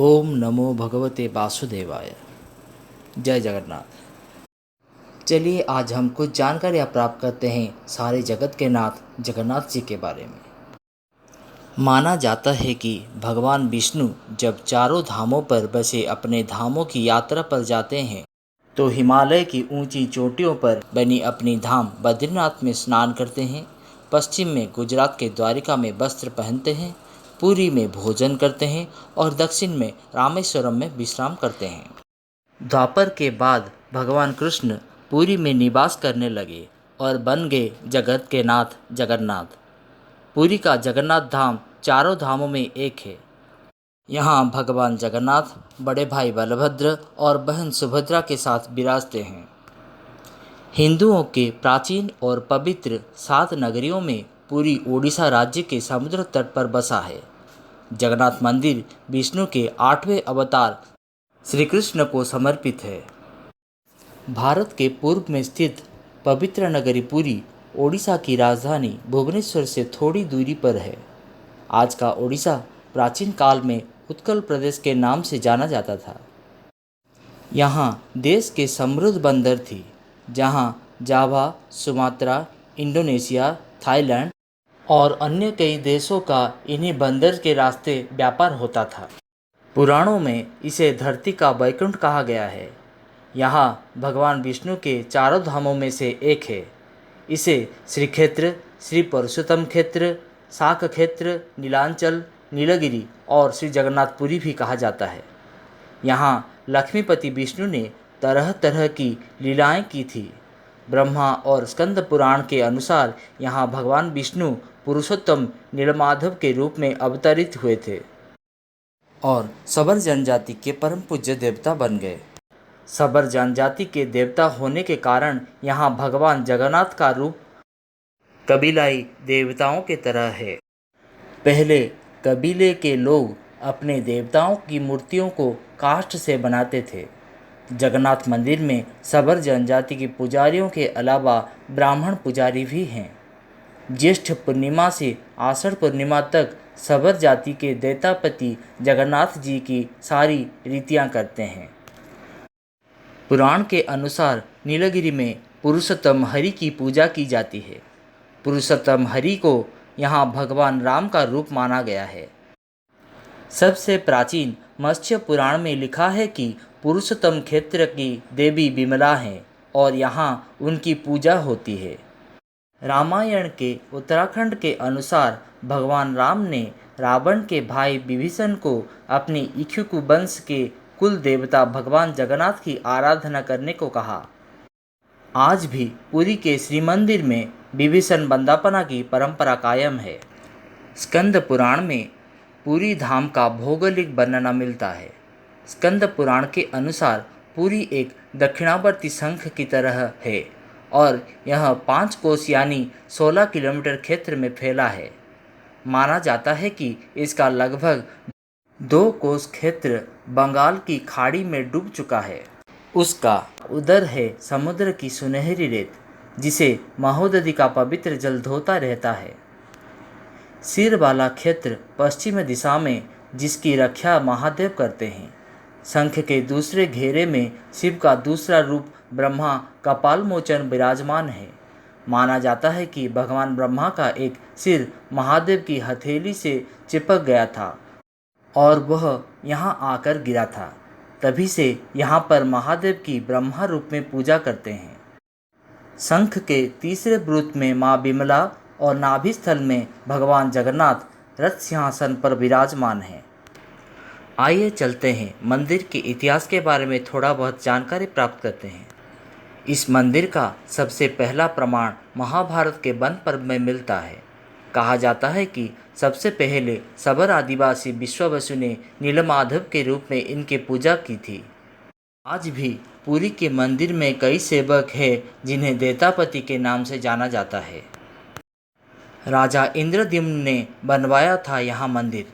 ओम नमो भगवते वासुदेवाय। जय जगन्नाथ। चलिए आज हम कुछ जानकारियाँ प्राप्त करते हैं सारे जगत के नाथ जगन्नाथ जी के बारे में। माना जाता है कि भगवान विष्णु जब चारों धामों पर बसे अपने धामों की यात्रा पर जाते हैं तो हिमालय की ऊंची चोटियों पर बनी अपनी धाम बद्रीनाथ में स्नान करते हैं, पश्चिम में गुजरात के द्वारिका में वस्त्र पहनते हैं, पुरी में भोजन करते हैं और दक्षिण में रामेश्वरम में विश्राम करते हैं। द्वापर के बाद भगवान कृष्ण पुरी में निवास करने लगे और बन गए जगत के नाथ जगन्नाथ। पुरी का जगन्नाथ धाम चारों धामों में एक है। यहाँ भगवान जगन्नाथ बड़े भाई बलभद्र और बहन सुभद्रा के साथ विराजते हैं। हिंदुओं के प्राचीन और पवित्र 7 नगरियों में पुरी ओडिशा राज्य के समुद्र तट पर बसा है। जगन्नाथ मंदिर विष्णु के 8वें अवतार श्री कृष्ण को समर्पित है। भारत के पूर्व में स्थित पवित्र नगरी पुरी ओडिशा की राजधानी भुवनेश्वर से थोड़ी दूरी पर है। आज का ओडिशा प्राचीन काल में उत्कल प्रदेश के नाम से जाना जाता था। यहाँ देश के समृद्ध बंदर थी, जहाँ जावा, सुमात्रा, इंडोनेशिया, थाईलैंड और अन्य कई देशों का इन्हीं बंदर के रास्ते व्यापार होता था। पुराणों में इसे धरती का वैकुंठ कहा गया है। यहाँ भगवान विष्णु के चारों धामों में से एक है। इसे श्री क्षेत्र, श्री परशुतम क्षेत्र, शाक क्षेत्र, नीलांचल, नीलगिरी और श्री जगन्नाथपुरी भी कहा जाता है। यहाँ लक्ष्मीपति विष्णु ने तरह तरह की लीलाएं की थी। ब्रह्मा और स्कंद पुराण के अनुसार यहाँ भगवान विष्णु पुरुषोत्तम नीलमाधव के रूप में अवतरित हुए थे और सबर जनजाति के परम पूज्य देवता बन गए। सबर जनजाति के देवता होने के कारण यहाँ भगवान जगन्नाथ का रूप कबीलाई देवताओं के तरह है। पहले कबीले के लोग अपने देवताओं की मूर्तियों को काष्ठ से बनाते थे। जगन्नाथ मंदिर में सबर जनजाति के पुजारियों के अलावा ब्राह्मण पुजारी भी हैं। ज्येष्ठ पूर्णिमा से आषाढ़ पूर्णिमा तक सबर जाति के दैतापति जगन्नाथ जी की सारी रीतियां करते हैं। पुराण के अनुसार नीलगिरी में पुरुषोत्तम हरि की पूजा की जाती है। पुरुषोत्तम हरि को यहाँ भगवान राम का रूप माना गया है। सबसे प्राचीन मत्स्य पुराण में लिखा है कि पुरुषोत्तम क्षेत्र की देवी विमला हैं और यहाँ उनकी पूजा होती है। रामायण के उत्तराखंड के अनुसार भगवान राम ने रावण के भाई विभीषण को अपनी इक्ष्वाकु वंश के कुल देवता भगवान जगन्नाथ की आराधना करने को कहा। आज भी पुरी के श्री मंदिर में विभीषण वंदना की परंपरा कायम है। स्कंद पुराण में पुरी धाम का भौगोलिक वर्णन मिलता है। स्कंद पुराण के अनुसार पुरी एक दक्षिणावर्ती शंख की तरह है और यह 5 कोस यानी 16 किलोमीटर क्षेत्र में फैला है। माना जाता है कि इसका लगभग 2 कोस क्षेत्र बंगाल की खाड़ी में डूब चुका है। उसका उदर है समुद्र की सुनहरी रेत, जिसे महोदधि का पवित्र जल धोता रहता है। सिर वाला क्षेत्र पश्चिम दिशा में, जिसकी रक्षा महादेव करते हैं। शंख के दूसरे घेरे में शिव का दूसरा रूप ब्रह्मा कपाल मोचन विराजमान है। माना जाता है कि भगवान ब्रह्मा का एक सिर महादेव की हथेली से चिपक गया था और वह यहाँ आकर गिरा था। तभी से यहाँ पर महादेव की ब्रह्मा रूप में पूजा करते हैं। शंख के तीसरे वृत्त में माँ विमला और नाभि स्थल में भगवान जगन्नाथ रथ सिंहासन पर विराजमान हैं। आइए चलते हैं मंदिर के इतिहास के बारे में थोड़ा बहुत जानकारी प्राप्त करते हैं। इस मंदिर का सबसे पहला प्रमाण महाभारत के वन पर्व में मिलता है। कहा जाता है कि सबसे पहले सबर आदिवासी विश्वावसु ने नीलमाधव के रूप में इनकी पूजा की थी। आज भी पुरी के मंदिर में कई सेवक हैं जिन्हें दैतापति के नाम से जाना जाता है। राजा इंद्रद्युम्न ने बनवाया था यहाँ मंदिर।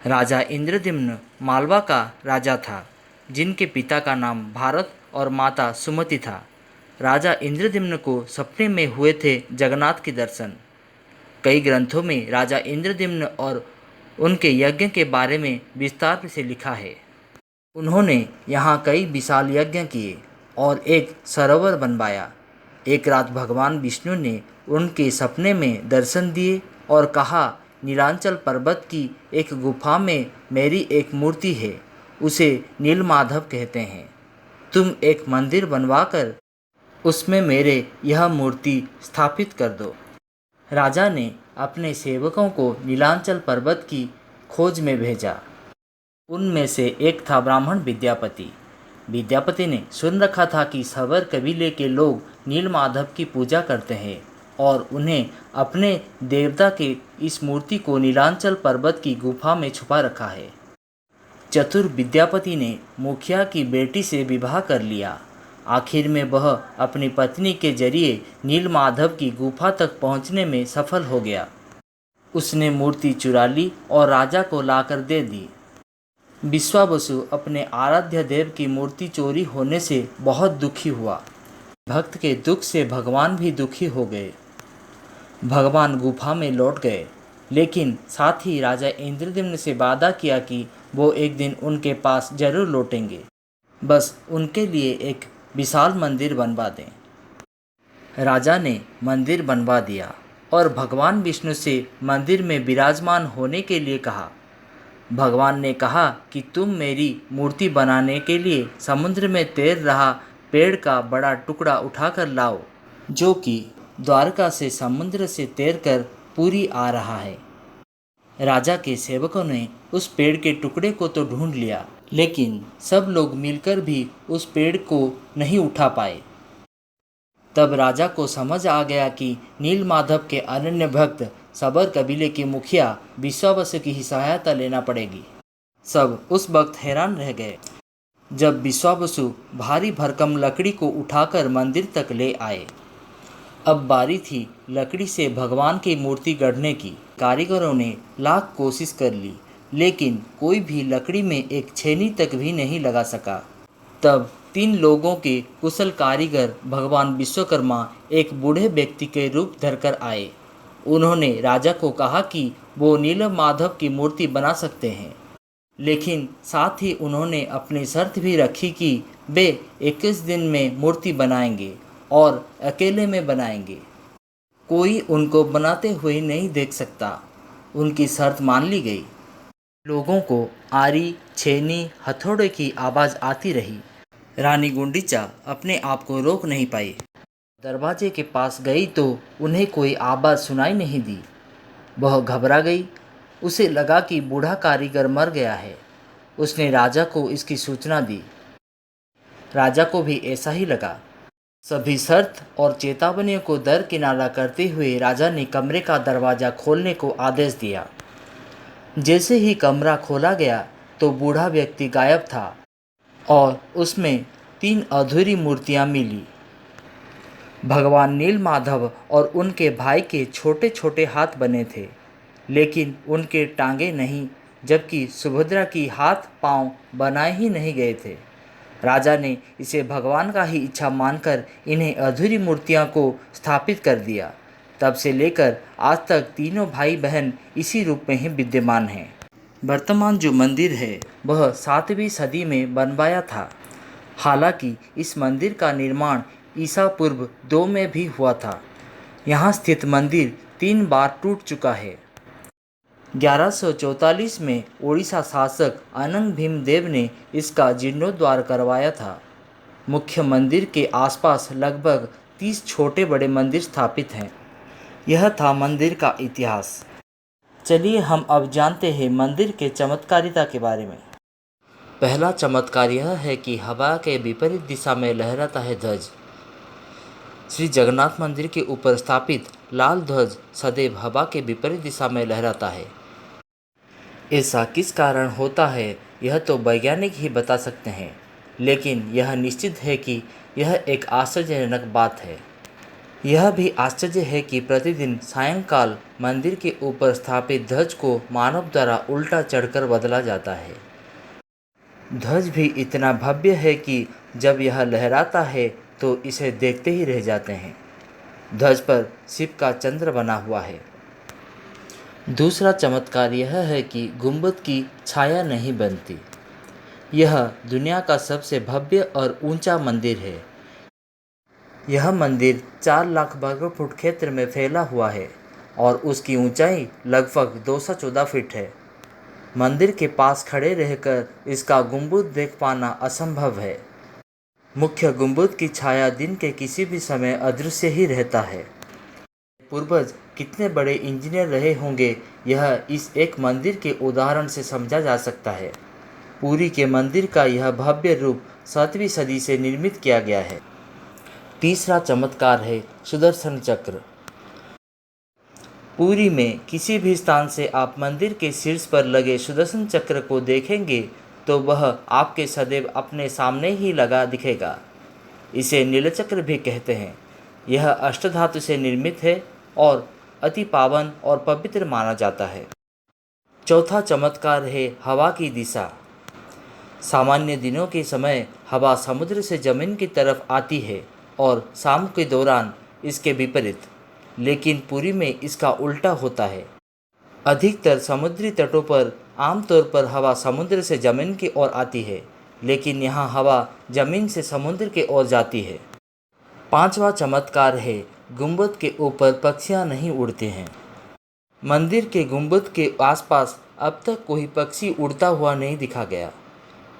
राजा इंद्रद्युम्न मालवा का राजा था, जिनके पिता का नाम भारत और माता सुमति था। राजा इंद्रद्युम्न को सपने में हुए थे जगन्नाथ के दर्शन। कई ग्रंथों में राजा इंद्रद्युम्न और उनके यज्ञ के बारे में विस्तार से लिखा है। उन्होंने यहाँ कई विशाल यज्ञ किए और एक सरोवर बनवाया। एक रात भगवान विष्णु ने उनके सपने में दर्शन दिए और कहा, नीलांचल पर्वत की एक गुफा में मेरी एक मूर्ति है, उसे नीलमाधव कहते हैं। तुम एक मंदिर बनवाकर उसमें मेरे यह मूर्ति स्थापित कर दो। राजा ने अपने सेवकों को नीलांचल पर्वत की खोज में भेजा। उनमें से एक था ब्राह्मण विद्यापति। विद्यापति ने सुन रखा था कि सवर कबीले के लोग नीलमाधव की पूजा करते हैं और उन्हें अपने देवता के इस मूर्ति को नीलांचल पर्वत की गुफा में छुपा रखा है। चतुर विद्यापति ने मुखिया की बेटी से विवाह कर लिया। आखिर में वह अपनी पत्नी के जरिए नीलमाधव की गुफा तक पहुंचने में सफल हो गया। उसने मूर्ति चुरा ली और राजा को लाकर दे दी। विश्वावसु अपने आराध्य देव की मूर्ति चोरी होने से बहुत दुखी हुआ। भक्त के दुख से भगवान भी दुखी हो गए। भगवान गुफा में लौट गए, लेकिन साथ ही राजा इंद्रद्युम्न से वादा किया कि वो एक दिन उनके पास जरूर लौटेंगे, बस उनके लिए एक विशाल मंदिर बनवा दें। राजा ने मंदिर बनवा दिया और भगवान विष्णु से मंदिर में विराजमान होने के लिए कहा। भगवान ने कहा कि तुम मेरी मूर्ति बनाने के लिए समुद्र में तैर रहा पेड़ का बड़ा टुकड़ा उठाकर लाओ, जो कि द्वारका से समुद्र से तैरकर पुरी आ रहा है। राजा के सेवकों ने उस पेड़ के टुकड़े को तो ढूंढ लिया, लेकिन सब लोग मिलकर भी उस पेड़ को नहीं उठा पाए। तब राजा को समझ आ गया कि नीलमाधव के अनन्य भक्त सबर कबीले के मुखिया विश्वावसु की ही सहायता लेना पड़ेगी। सब उस वक्त हैरान रह गए जब विश्वावसु भारी भरकम लकड़ी को उठाकर मंदिर तक ले आए। अब बारी थी लकड़ी से भगवान की मूर्ति गढ़ने की। कारीगरों ने लाख कोशिश कर ली, लेकिन कोई भी लकड़ी में एक छेनी तक भी नहीं लगा सका। तब 3 लोगों के कुशल कारीगर भगवान विश्वकर्मा एक बूढ़े व्यक्ति के रूप धरकर आए। उन्होंने राजा को कहा कि वो नीलमाधव की मूर्ति बना सकते हैं, लेकिन साथ ही उन्होंने अपनी शर्त भी रखी कि वे 21 दिन में मूर्ति बनाएंगे और अकेले में बनाएंगे। कोई उनको बनाते हुए नहीं देख सकता। उनकी शर्त मान ली गई। लोगों को आरी, छेनी, हथौड़े की आवाज़ आती रही। रानी गुंडीचा अपने आप को रोक नहीं पाई। दरवाजे के पास गई तो उन्हें कोई आवाज़ सुनाई नहीं दी। वह घबरा गई। उसे लगा कि बूढ़ा कारीगर मर गया है। उसने राजा को इसकी सूचना दी। राजा को भी ऐसा ही लगा। सभी शर्त और चेतावनियों को दरकिनारा करते हुए राजा ने कमरे का दरवाज़ा खोलने को आदेश दिया। जैसे ही कमरा खोला गया तो बूढ़ा व्यक्ति गायब था और उसमें 3 अधूरी मूर्तियां मिली। भगवान नीलमाधव और उनके भाई के छोटे छोटे हाथ बने थे, लेकिन उनके टांगे नहीं, जबकि सुभद्रा की हाथ पांव बनाए ही नहीं गए थे। राजा ने इसे भगवान का ही इच्छा मानकर इन्हें अधूरी मूर्तियों को स्थापित कर दिया। तब से लेकर आज तक तीनों भाई बहन इसी रूप में ही विद्यमान हैं। वर्तमान जो मंदिर है वह 7वीं सदी में बनवाया था। हालांकि इस मंदिर का निर्माण ईसा पूर्व 2 में भी हुआ था। यहाँ स्थित मंदिर 3 बार टूट चुका है। 1144 में ओडिशा शासक अनंग भीमदेव ने इसका जीर्णोद्धार करवाया था। मुख्य मंदिर के आसपास लगभग 30 छोटे बड़े मंदिर स्थापित हैं। यह था मंदिर का इतिहास। चलिए हम अब जानते हैं मंदिर के चमत्कारिता के बारे में। पहला चमत्कार यह है कि हवा के विपरीत दिशा में लहराता है ध्वज। श्री जगन्नाथ मंदिर के ऊपर स्थापित लाल ध्वज सदैव हवा के विपरीत दिशा में लहराता है। ऐसा किस कारण होता है यह तो वैज्ञानिक ही बता सकते हैं, लेकिन यह निश्चित है कि यह एक आश्चर्यजनक बात है। यह भी आश्चर्य है कि प्रतिदिन सायंकाल मंदिर के ऊपर स्थापित ध्वज को मानव द्वारा उल्टा चढ़कर बदला जाता है। ध्वज भी इतना भव्य है कि जब यह लहराता है तो इसे देखते ही रह जाते हैं। ध्वज पर शिव का चंद्र बना हुआ है। दूसरा चमत्कार यह है कि गुंबद की छाया नहीं बनती। यह दुनिया का सबसे भव्य और ऊंचा मंदिर है। यह मंदिर 4 लाख वर्ग फुट क्षेत्र में फैला हुआ है और उसकी ऊंचाई लगभग 214 फीट है। मंदिर के पास खड़े रहकर इसका गुंबद देख पाना असंभव है। मुख्य गुंबद की छाया दिन के किसी भी समय अदृश्य ही रहता है। पूर्वज कितने बड़े इंजीनियर रहे होंगे, यह इस एक मंदिर के उदाहरण से समझा जा सकता है। पुरी के मंदिर का यह भव्य रूप 7वीं सदी से निर्मित किया गया है। तीसरा चमत्कार है सुदर्शन चक्र। पुरी में किसी भी स्थान से आप मंदिर के शीर्ष पर लगे सुदर्शन चक्र को देखेंगे तो वह आपके सदैव अपने सामने ही लगा दिखेगा। इसे नीलचक्र भी कहते हैं। यह अष्टधातु से निर्मित है और अति पावन और पवित्र माना जाता है। चौथा चमत्कार है हवा की दिशा। सामान्य दिनों के समय हवा समुद्र से जमीन की तरफ आती है और शाम के दौरान इसके विपरीत, लेकिन पुरी में इसका उल्टा होता है। अधिकतर समुद्री तटों पर आमतौर पर हवा समुद्र से जमीन की ओर आती है, लेकिन यहाँ हवा जमीन से समुद्र की ओर जाती है। पांचवा चमत्कार है गुंबद के ऊपर पक्षियाँ नहीं उड़ती हैं। मंदिर के गुंबद के आसपास अब तक कोई पक्षी उड़ता हुआ नहीं दिखा गया।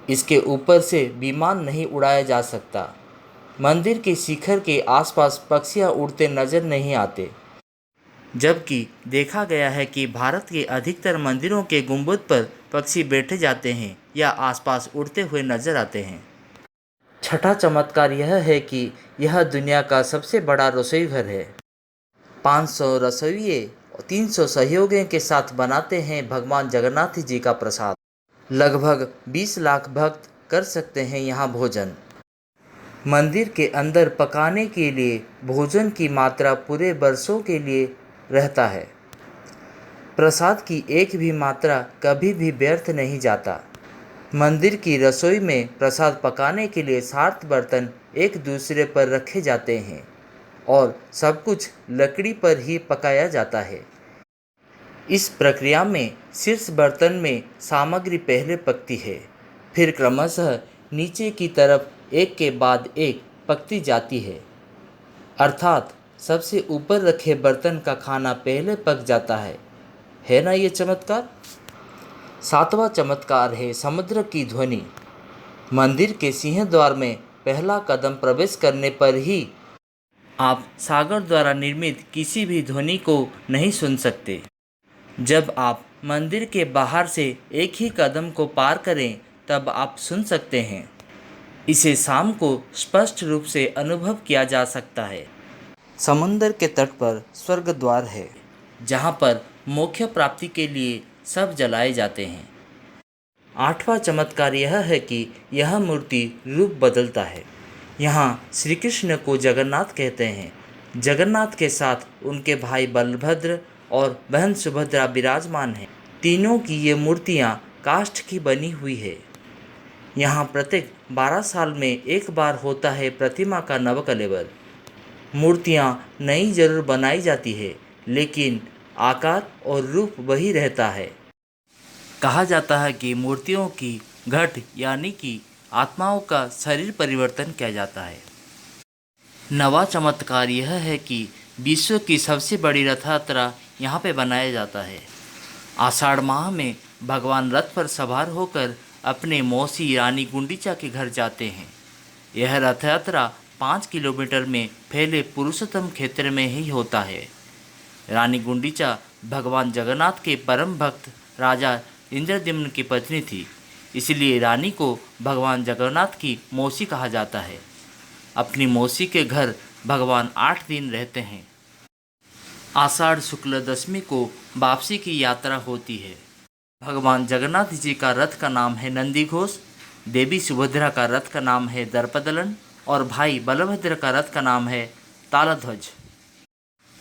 इसके ऊपर से विमान नहीं उड़ाया जा सकता। मंदिर के शिखर के आसपास पक्षियाँ उड़ते नजर नहीं आते, जबकि देखा गया है कि भारत के अधिकतर मंदिरों के गुंबद पर पक्षी बैठे जाते हैं या आसपास उड़ते हुए नजर आते हैं। छठा चमत्कार यह है कि यह दुनिया का सबसे बड़ा रसोई घर है। 500 रसोइये 300 सहयोगियों के साथ बनाते हैं भगवान जगन्नाथ जी का प्रसाद। लगभग 20 लाख भक्त कर सकते हैं यहाँ भोजन। मंदिर के अंदर पकाने के लिए भोजन की मात्रा पूरे वर्षों के लिए रहता है। प्रसाद की एक भी मात्रा कभी भी व्यर्थ नहीं जाता। मंदिर की रसोई में प्रसाद पकाने के लिए 7 बर्तन एक दूसरे पर रखे जाते हैं और सब कुछ लकड़ी पर ही पकाया जाता है। इस प्रक्रिया में शीर्ष बर्तन में सामग्री पहले पकती है, फिर क्रमशः नीचे की तरफ एक के बाद एक पकती जाती है, अर्थात सबसे ऊपर रखे बर्तन का खाना पहले पक जाता है ना ये चमत्कार। 7वां चमत्कार है समुद्र की ध्वनि। मंदिर के सिंह द्वार में पहला कदम प्रवेश करने पर ही आप सागर द्वारा निर्मित किसी भी ध्वनि को नहीं सुन सकते। जब आप मंदिर के बाहर से एक ही कदम को पार करें तब आप सुन सकते हैं। इसे शाम को स्पष्ट रूप से अनुभव किया जा सकता है। समुद्र के तट पर स्वर्ग द्वार है, जहाँ पर मोक्ष प्राप्ति के लिए सब जलाए जाते हैं। 8वां चमत्कार यह है कि यह मूर्ति रूप बदलता है। यहाँ श्री कृष्ण को जगन्नाथ कहते हैं। जगन्नाथ के साथ उनके भाई बलभद्र और बहन सुभद्रा विराजमान हैं। तीनों की ये मूर्तियाँ काष्ठ की बनी हुई है। यहाँ प्रत्येक 12 साल में एक बार होता है प्रतिमा का नवकलेवर। मूर्तियाँ नई जरूर बनाई जाती है, लेकिन आकार और रूप वही रहता है। कहा जाता है कि मूर्तियों की घट यानी कि आत्माओं का शरीर परिवर्तन किया जाता है। 9वां चमत्कार यह है कि विश्व की सबसे बड़ी रथ यात्रा यहाँ पे बनाया जाता है। आषाढ़ माह में भगवान रथ पर सवार होकर अपने मौसी रानी गुंडीचा के घर जाते हैं। यह रथ यात्रा 5 किलोमीटर में फैले पुरुषोत्तम क्षेत्र में ही होता है। रानी गुंडीचा भगवान जगन्नाथ के परम भक्त राजा इंद्रद्युम्न की पत्नी थी, इसलिए रानी को भगवान जगन्नाथ की मौसी कहा जाता है। अपनी मौसी के घर भगवान 8 दिन रहते हैं। आषाढ़ शुक्ल दशमी को वापसी की यात्रा होती है। भगवान जगन्नाथ जी का रथ का नाम है नंदीघोष, देवी सुभद्रा का रथ का नाम है दर्पदलन और भाई बलभद्र का रथ का नाम है तालध्वज।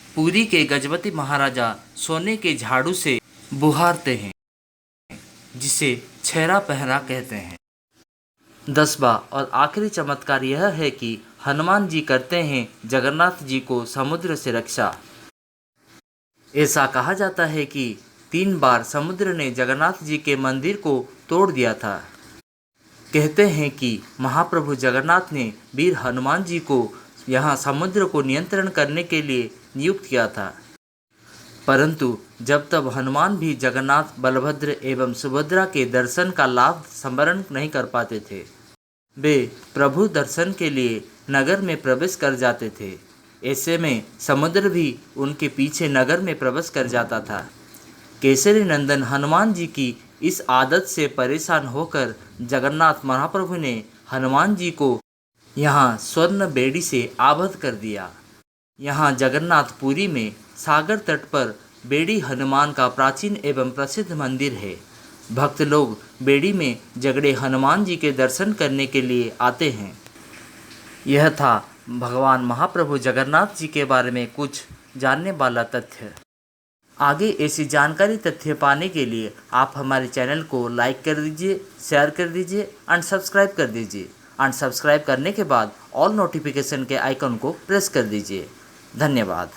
पुरी के गजपति महाराजा सोने के झाड़ू से बुहारते हैं, जिसे छेरा पहरा कहते हैं। 10वां और आखिरी चमत्कार यह है कि हनुमान जी करते हैं जगन्नाथ जी को समुद्र से रक्षा। ऐसा कहा जाता है कि 3 बार समुद्र ने जगन्नाथ जी के मंदिर को तोड़ दिया था। कहते हैं कि महाप्रभु जगन्नाथ ने वीर हनुमान जी को यहाँ समुद्र को नियंत्रण करने के लिए नियुक्त किया था, परंतु जब तब हनुमान भी जगन्नाथ, बलभद्र एवं सुभद्रा के दर्शन का लाभ स्मरण नहीं कर पाते थे। वे प्रभु दर्शन के लिए नगर में प्रवेश कर जाते थे। ऐसे में समुद्र भी उनके पीछे नगर में प्रवेश कर जाता था। केसरी नंदन हनुमान जी की इस आदत से परेशान होकर जगन्नाथ महाप्रभु ने हनुमान जी को यहाँ स्वर्ण बेड़ी से आबद्ध कर दिया। यहाँ जगन्नाथपुरी में सागर तट पर बेड़ी हनुमान का प्राचीन एवं प्रसिद्ध मंदिर है। भक्त लोग बेड़ी में जगड़े हनुमान जी के दर्शन करने के लिए आते हैं। यह था भगवान महाप्रभु जगन्नाथ जी के बारे में कुछ जानने वाला तथ्य। आगे ऐसी जानकारी तथ्य पाने के लिए आप हमारे चैनल को लाइक कर दीजिए, शेयर कर दीजिए एंड सब्सक्राइब कर दीजिए। एंड सब्सक्राइब करने के बाद ऑल नोटिफिकेशन के आइकन को प्रेस कर दीजिए। धन्यवाद।